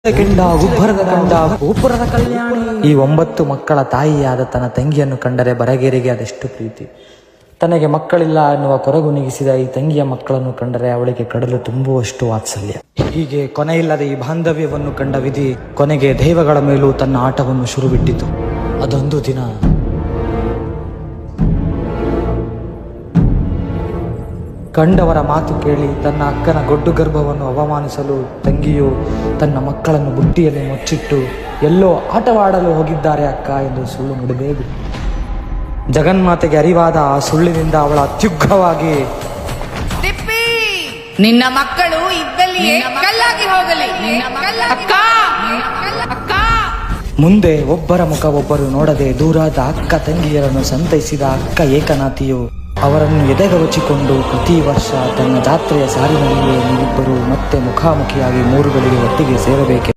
ಕೆಂಡ ಉಬ್ಬರದ ಕಂಡ ಗೋಪುರದ ಕಲ್ಯಾಣಿ. ಈ 9 ಮಕ್ಕಳ ತಾಯಿಯಾದ ತನ್ನ ತಂಗಿಯನ್ನು ಕಂಡರೆ ಬರಗೇರಿಗೆ ಅದೆಷ್ಟು ಪ್ರೀತಿ. ತನಗೆ ಮಕ್ಕಳಿಲ್ಲ ಎನ್ನುವ ಕೊರಗು ನೀಗಿಸಿದ ಈ ತಂಗಿಯ ಮಕ್ಕಳನ್ನು ಕಂಡರೆ ಅವಳಿಗೆ ಕಡಲು ತುಂಬುವಷ್ಟು ವಾತ್ಸಲ್ಯ. ಹೀಗೆ ಕೊನೆಯಿಲ್ಲದ ಈ ಬಾಂಧವ್ಯವನ್ನು ಕಂಡ ವಿಧಿ ಕೊನೆಗೆ ದೈವಗಳ ಮೇಲೂ ತನ್ನ ಆಟವನ್ನು ಶುರುಬಿಟ್ಟಿತು. ಅದೊಂದು ದಿನ ಕಂಡವರ ಮಾತು ಕೇಳಿ ತನ್ನ ಅಕ್ಕನ ಗೊಡ್ಡು ಗರ್ಭವನ್ನು ಅವಮಾನಿಸಲು ತಂಗಿಯು ತನ್ನ ಮಕ್ಕಳನ್ನು ಬುಟ್ಟಿಯಲ್ಲಿ ಮುಚ್ಚಿಟ್ಟು ಎಲ್ಲೋ ಆಟವಾಡಲು ಹೋಗಿದ್ದಾರೆ ಅಕ್ಕ ಎಂದು ಸುಳ್ಳು ನುಡಿದೇಬಿಟ್ಟು ಜಗನ್ಮಾತೆಗೆ ಅರಿವಾದ ಆ ಸುಳ್ಳಿನಿಂದ ಅವಳ ಅತ್ಯುಗ್ರವಾಗಿ ನಿನ್ನ ಮಕ್ಕಳು ಇದ್ದಲ್ಲಿಯೇ ಕಲ್ಲಾಗಿ ಹೋಗಲಿ. ಮುಂದೆ ಒಬ್ಬರ ಮುಖ ಒಬ್ಬರು ನೋಡದೆ ದೂರಾದ ಅಕ್ಕ ತಂಗಿಯರನ್ನು ಸಂತೈಸಿದ ಅಕ್ಕ ಏಕನಾಥಿಯು ಅವರನ್ನು ಎದೆಗವಚಿಕೊಂಡು ಪ್ರತಿ ವರ್ಷ ತನ್ನ ಜಾತ್ರೆಯ ಸಾಲಿನಲ್ಲಿಯೇ ನೀವಿಬ್ಬರು ಮತ್ತೆ ಮುಖಾಮುಖಿಯಾಗಿ 3 ಗಳಿಗೆ ಒಟ್ಟಿಗೆ ಸೇರಬೇಕೆ